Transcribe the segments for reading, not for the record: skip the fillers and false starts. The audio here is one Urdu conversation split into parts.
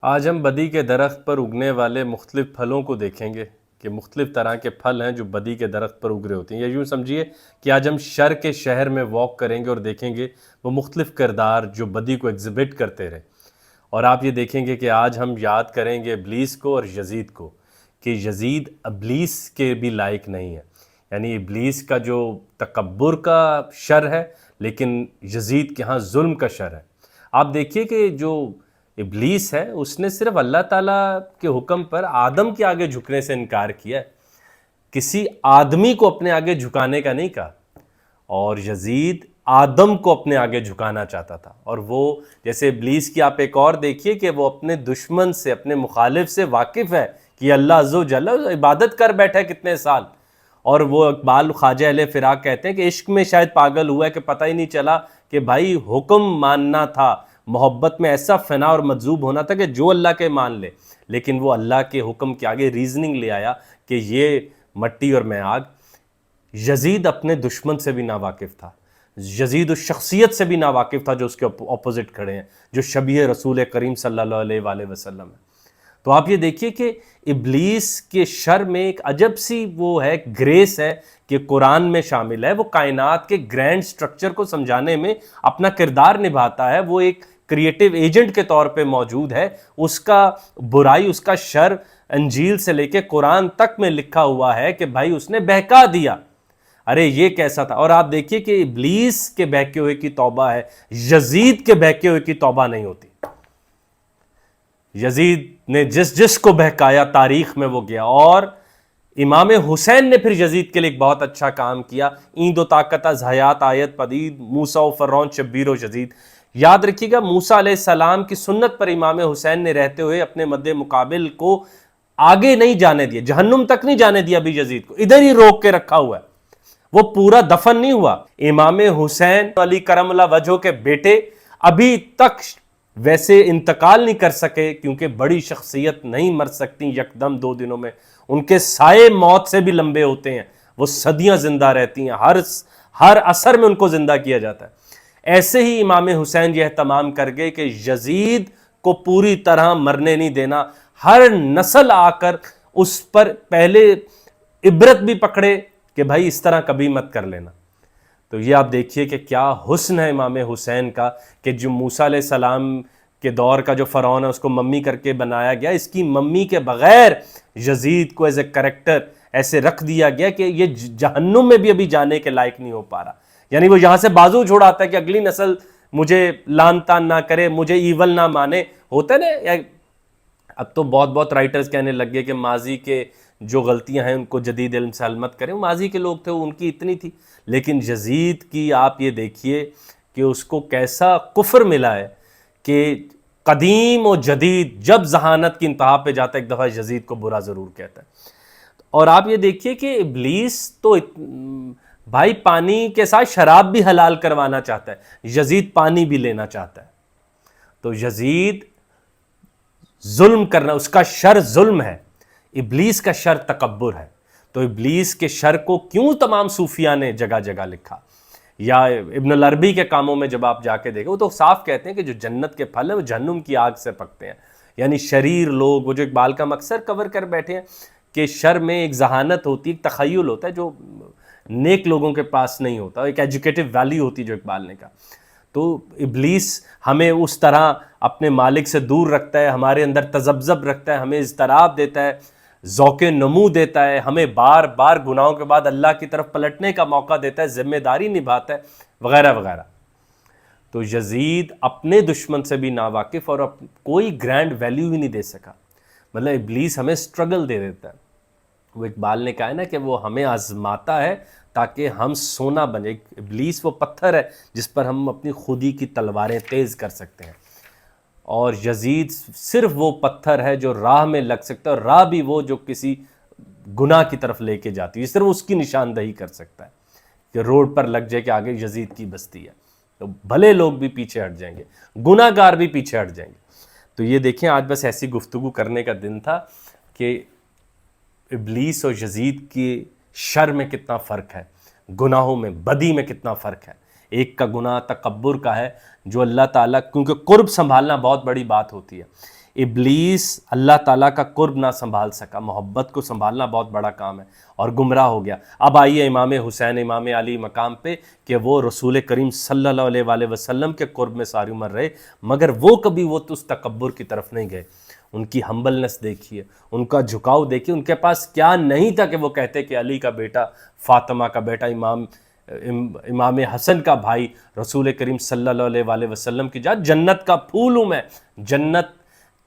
آج ہم بدی کے درخت پر اگنے والے مختلف پھلوں کو دیکھیں گے کہ مختلف طرح کے پھل ہیں جو بدی کے درخت پر اگ رہے ہوتے ہیں، یا یوں سمجھیے کہ آج ہم شر کے شہر میں واک کریں گے اور دیکھیں گے وہ مختلف کردار جو بدی کو ایگزیبٹ کرتے رہے۔ اور آپ یہ دیکھیں گے کہ آج ہم یاد کریں گے ابلیس کو اور یزید کو، کہ یزید ابلیس کے بھی لائق نہیں ہے، یعنی ابلیس کا جو تکبر کا شر ہے لیکن یزید کے ہاں ظلم کا شر ہے۔ آپ دیکھیے کہ جو ابلیس ہے اس نے صرف اللہ تعالیٰ کے حکم پر آدم کے آگے جھکنے سے انکار کیا ہے، کسی آدمی کو اپنے آگے جھکانے کا نہیں کہا، اور یزید آدم کو اپنے آگے جھکانا چاہتا تھا۔ اور وہ جیسے ابلیس کی آپ ایک اور دیکھیے کہ وہ اپنے دشمن سے، اپنے مخالف سے واقف ہے کہ اللہ عز و جل عبادت کر بیٹھا ہے کتنے سال، اور وہ اقبال خواجہ اہل فراق کہتے ہیں کہ عشق میں شاید پاگل ہوا ہے کہ پتہ ہی نہیں چلا کہ بھائی حکم ماننا تھا، محبت میں ایسا فنا اور مجذوب ہونا تھا کہ جو اللہ کے مان لے، لیکن وہ اللہ کے حکم کے آگے ریزننگ لے آیا کہ یہ مٹی اور میں آگ۔ یزید اپنے دشمن سے بھی ناواقف تھا، یزید اس شخصیت سے بھی ناواقف تھا جو اس کے اپوزٹ کھڑے ہیں، جو شبیہ رسول کریم صلی اللہ علیہ وآلہ وسلم ہے۔ تو آپ یہ دیکھیے کہ ابلیس کے شر میں ایک عجب سی وہ ہے، گریس ہے کہ قرآن میں شامل ہے، وہ کائنات کے گرینڈ سٹرکچر کو سمجھانے میں اپنا کردار نبھاتا ہے، وہ ایک کریٹو ایجنٹ کے طور پہ موجود ہے، اس کا برائی، اس کا شر انجیل سے لے کے قرآن تک میں لکھا ہوا ہے کہ بھائی اس نے بہکا دیا۔ ارے یہ کیسا تھا؟ اور آپ دیکھیے کہ ابلیس کے بہکے ہوئے کی توبہ ہے، یزید کے بہکے ہوئے کی توبہ نہیں ہوتی۔ یزید نے جس کو بہکایا تاریخ میں وہ گیا، اور امام حسین نے پھر یزید کے لیے ایک بہت اچھا کام کیا، ایند و طاقت از حیات آیت پدید، موسیٰ و فرعون شبیر و یزید۔ یاد رکھیے گا موسیٰ علیہ السلام کی سنت پر امام حسین نے رہتے ہوئے اپنے مد مقابل کو آگے نہیں جانے دیا، جہنم تک نہیں جانے دیا، ابھی یزید کو ادھر ہی روک کے رکھا ہوا ہے، وہ پورا دفن نہیں ہوا۔ امام حسین علی کرم اللہ وجہہ کے بیٹے ابھی تک ویسے انتقال نہیں کر سکے، کیونکہ بڑی شخصیت نہیں مر سکتی یکدم 2 دنوں میں، ان کے سائے موت سے بھی لمبے ہوتے ہیں، وہ صدیاں زندہ رہتی ہیں، ہر عصر میں ان کو زندہ کیا جاتا ہے۔ ایسے ہی امام حسین یہ اہتمام کر گئے کہ یزید کو پوری طرح مرنے نہیں دینا، ہر نسل آ کر اس پر پہلے عبرت بھی پکڑے کہ بھائی اس طرح کبھی مت کر لینا۔ تو یہ آپ دیکھیے کہ کیا حسن ہے امام حسین کا، کہ جو موسیٰ علیہ السلام کے دور کا جو فرعون ہے اس کو ممی کر کے بنایا گیا، اس کی ممی کے بغیر یزید کو ایز اے کریکٹر ایسے رکھ دیا گیا کہ یہ جہنم میں بھی ابھی جانے کے لائق نہیں ہو پا رہا، یعنی وہ یہاں سے بازو چھڑاتا ہے کہ اگلی نسل مجھے لان تان نہ کرے، مجھے ایول نہ مانے۔ ہوتا ہے نا، اب تو بہت رائٹرز کہنے لگ گئے کہ ماضی کے جو غلطیاں ہیں ان کو جدید علم سے حل مت کریں، وہ ماضی کے لوگ تھے، ان کی اتنی تھی، لیکن یزید کی آپ یہ دیکھیے کہ اس کو کیسا کفر ملا ہے کہ قدیم و جدید جب ذہانت کی انتہا پہ جاتا ہے ایک دفعہ یزید کو برا ضرور کہتا ہے۔ اور آپ یہ دیکھیے کہ ابلیس تو بھائی پانی کے ساتھ شراب بھی حلال کروانا چاہتا ہے، یزید پانی بھی لینا چاہتا ہے۔ تو یزید ظلم کرنا، اس کا شر ظلم ہے، ابلیس کا شر تکبر ہے۔ تو ابلیس کے شر کو کیوں تمام صوفیاء نے جگہ جگہ لکھا، یا ابن العربی کے کاموں میں جب آپ جا کے دیکھیں، وہ تو صاف کہتے ہیں کہ جو جنت کے پھل ہیں وہ جہنم کی آگ سے پکتے ہیں، یعنی شریر لوگ، وہ جو اقبال کا مقصر کور کر بیٹھے ہیں کہ شر میں ایک ذہانت ہوتی ہے، ایک تخیل ہوتا ہے جو نیک لوگوں کے پاس نہیں ہوتا، ایک ایجوکیٹو ویلیو ہوتی ہے جو اقبال نے کہا۔ تو ابلیس ہمیں اس طرح اپنے مالک سے دور رکھتا ہے، ہمارے اندر تذبذب رکھتا ہے، ہمیں اضطراب دیتا ہے، ذوق نمو دیتا ہے، ہمیں بار بار گناہوں کے بعد اللہ کی طرف پلٹنے کا موقع دیتا ہے، ذمہ داری نبھاتا ہے، وغیرہ وغیرہ۔ تو یزید اپنے دشمن سے بھی ناواقف اور کوئی گرینڈ ویلیو ہی نہیں دے سکا، مطلب ابلیس ہمیں سٹرگل دے دیتا ہے۔ وہ اقبال نے کہا ہے نا کہ وہ ہمیں آزماتا ہے تاکہ ہم سونا بنے۔ ابلیس وہ پتھر ہے جس پر ہم اپنی خودی کی تلواریں تیز کر سکتے ہیں، اور یزید صرف وہ پتھر ہے جو راہ میں لگ سکتا ہے، اور راہ بھی وہ جو کسی گناہ کی طرف لے کے جاتی ہے، صرف اس کی نشاندہی کر سکتا ہے کہ روڈ پر لگ جائے کہ آگے یزید کی بستی ہے، تو بھلے لوگ بھی پیچھے ہٹ جائیں گے، گناہ گار بھی پیچھے ہٹ جائیں گے۔ تو یہ دیکھیں آج بس ایسی گفتگو کرنے کا دن تھا کہ ابلیس اور یزید کی شر میں کتنا فرق ہے، گناہوں میں، بدی میں کتنا فرق ہے۔ ایک کا گناہ تکبر کا ہے جو اللہ تعالیٰ، کیونکہ قرب سنبھالنا بہت بڑی بات ہوتی ہے، ابلیس اللہ تعالیٰ کا قرب نہ سنبھال سکا، محبت کو سنبھالنا بہت بڑا کام ہے، اور گمراہ ہو گیا۔ اب آئیے امام حسین امام علی مقام پہ کہ وہ رسول کریم صلی اللہ علیہ وآلہ وسلم کے قرب میں ساری عمر رہے، مگر وہ کبھی وہ اس تکبر کی طرف نہیں گئے۔ ان کی ہمبلنس دیکھیے، ان کا جھکاؤ دیکھیے، ان کے پاس کیا نہیں تھا کہ وہ کہتے کہ علی کا بیٹا، فاطمہ کا بیٹا، امام حسن کا بھائی، رسول کریم صلی اللہ علیہ وآلہ وسلم کی جنت کا پھول ہوں میں، جنت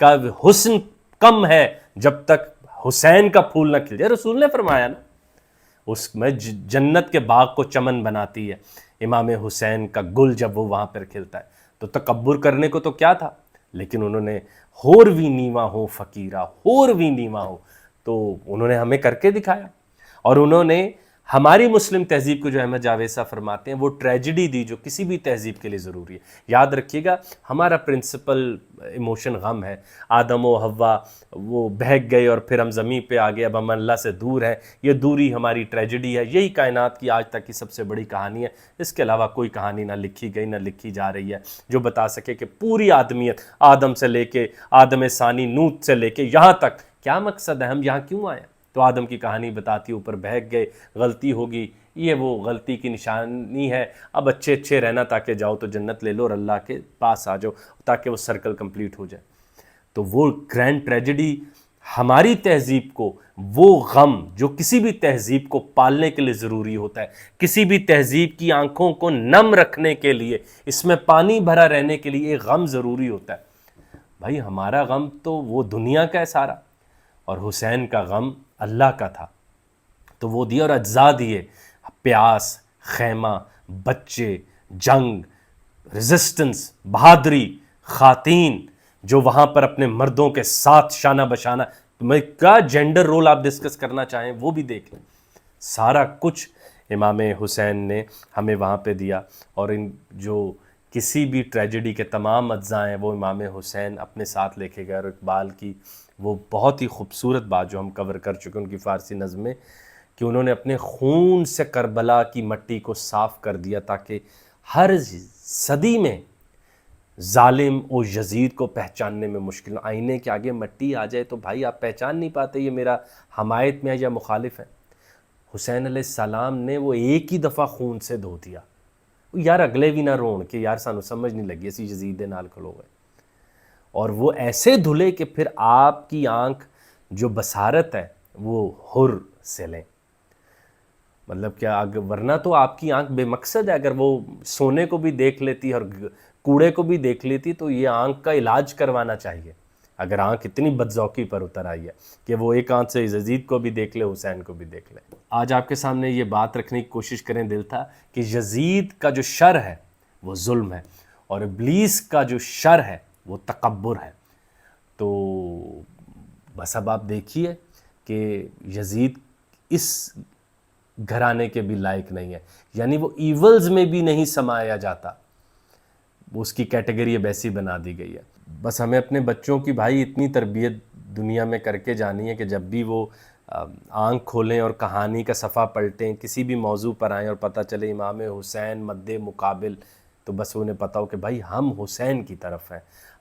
کا حسن کم ہے جب تک حسین کا پھول نہ کھل جائے۔ رسول نے فرمایا نا، اس میں جنت کے باغ کو چمن بناتی ہے امام حسین کا گل جب وہ وہاں پر کھلتا ہے۔ تو تکبر کرنے کو تو کیا تھا، لیکن انہوں نے ہور وی نیواں ہو فقیرہ، ہور وی نیواں ہو، تو انہوں نے ہمیں کر کے دکھایا، اور انہوں نے ہماری مسلم تہذیب کو جو احمد جاوید صاحب فرماتے ہیں وہ ٹریجڈی دی جو کسی بھی تہذیب کے لیے ضروری ہے۔ یاد رکھیے گا، ہمارا پرنسپل ایموشن غم ہے۔ آدم و حوا وہ بہک گئے اور پھر ہم زمین پہ آ گئے، اب ہم اللہ سے دور ہیں، یہ دوری ہماری ٹریجڈی ہے، یہی کائنات کی آج تک کی سب سے بڑی کہانی ہے۔ اس کے علاوہ کوئی کہانی نہ لکھی گئی نہ لکھی جا رہی ہے جو بتا سکے کہ پوری آدمیت، آدم سے لے کے آدم ثانی، نوح سے لے کے یہاں تک کیا مقصد ہے، ہم یہاں کیوں آئے۔ تو آدم کی کہانی بتاتی، اوپر بہک گئے، غلطی ہوگی، یہ وہ غلطی کی نشانی ہے، اب اچھے رہنا تاکہ جاؤ تو جنت لے لو اور اللہ کے پاس آ جاؤ تاکہ وہ سرکل کمپلیٹ ہو جائے۔ تو وہ گرینڈ ٹریجڈی ہماری تہذیب کو، وہ غم جو کسی بھی تہذیب کو پالنے کے لیے ضروری ہوتا ہے، کسی بھی تہذیب کی آنکھوں کو نم رکھنے کے لیے، اس میں پانی بھرا رہنے کے لیے ایک غم ضروری ہوتا ہے۔ بھائی ہمارا غم تو وہ دنیا کا ہے سارا، اور حسین کا غم اللہ کا تھا، تو وہ دیے اور اجزاء دیے، پیاس، خیمہ، بچے، جنگ، ریزسٹنس، بہادری، خواتین جو وہاں پر اپنے مردوں کے ساتھ شانہ بشانہ، میں کیا جینڈر رول آپ ڈسکس کرنا چاہیں وہ بھی دیکھ لیں، سارا کچھ امام حسین نے ہمیں وہاں پہ دیا۔ اور ان جو کسی بھی ٹریجڈی کے تمام اجزاء ہیں وہ امام حسین اپنے ساتھ لے کے گئے۔ اور اقبال کی وہ بہت ہی خوبصورت بات جو ہم کور کر چکے ان کی فارسی نظم میں، کہ انہوں نے اپنے خون سے کربلا کی مٹی کو صاف کر دیا تاکہ ہر صدی میں ظالم و یزید کو پہچاننے میں مشکل، آئینے کے آگے مٹی آ جائے تو بھائی آپ پہچان نہیں پاتے یہ میرا حمایت میں ہے یا مخالف ہے۔ حسین علیہ السلام نے وہ ایک ہی دفعہ خون سے دھو دیا، یار اگلے بھی نہ رون کہ یار سانو سمجھ نہیں لگی اسی یزید دے نال کھلو گئے، اور وہ ایسے دھلے کہ پھر آپ کی آنکھ جو بصارت ہے وہ حر سے لیں۔ مطلب کیا، ورنہ تو آپ کی آنکھ بے مقصد ہے، اگر وہ سونے کو بھی دیکھ لیتی اور کوڑے کو بھی دیکھ لیتی تو یہ آنکھ کا علاج کروانا چاہیے، اگر آنکھ اتنی بدذوقی پر اتر آئی ہے کہ وہ ایک آنکھ سے یزید کو بھی دیکھ لے، حسین کو بھی دیکھ لے۔ آج آپ کے سامنے یہ بات رکھنے کی کوشش کریں دل تھا کہ یزید کا جو شر ہے وہ ظلم ہے، اور ابلیس کا جو شر ہے وہ تکبر ہے۔ تو بس اب آپ دیکھیے کہ یزید اس گھرانے کے بھی لائق نہیں ہے، یعنی وہ ایولز میں بھی نہیں سمایا جاتا، وہ اس کی کیٹیگری اب ایسی بنا دی گئی ہے۔ بس ہمیں اپنے بچوں کی بھائی اتنی تربیت دنیا میں کر کے جانی ہے کہ جب بھی وہ آنکھ کھولیں اور کہانی کا صفحہ پلٹیں، کسی بھی موضوع پر آئیں اور پتہ چلے امام حسین مد مقابل، تو بس انہیں پتہ ہو کہ بھائی ہم حسین کی طرف ہیں،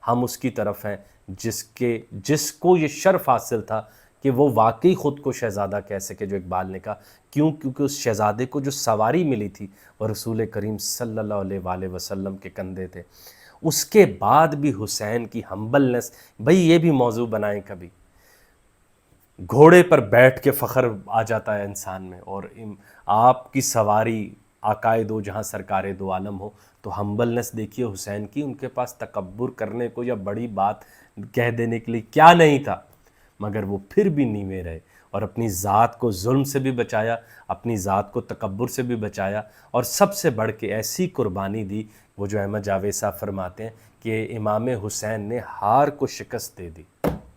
ہم اس کی طرف ہیں جس کو یہ شرف حاصل تھا کہ وہ واقعی خود کو شہزادہ کہہ سکے، جو اقبال نے کہا، کیونکہ اس شہزادے کو جو سواری ملی تھی وہ رسول کریم صلی اللہ علیہ وآلہ وسلم کے کندھے تھے۔ اس کے بعد بھی حسین کی ہمبلنس، بھئی یہ بھی موضوع بنائیں کبھی، گھوڑے پر بیٹھ کے فخر آ جاتا ہے انسان میں، اور آپ کی سواری آقائے دو جہاں سرکار دو عالم ہو، تو ہمبلنس دیکھیے حسین کی، ان کے پاس تکبر کرنے کو یا بڑی بات کہہ دینے کے لیے کیا نہیں تھا، مگر وہ پھر بھی نیوے رہے اور اپنی ذات کو ظلم سے بھی بچایا، اپنی ذات کو تکبر سے بھی بچایا، اور سب سے بڑھ کے ایسی قربانی دی، وہ جو احمد جاوید صاحب فرماتے ہیں کہ امام حسین نے ہار کو شکست دے دی۔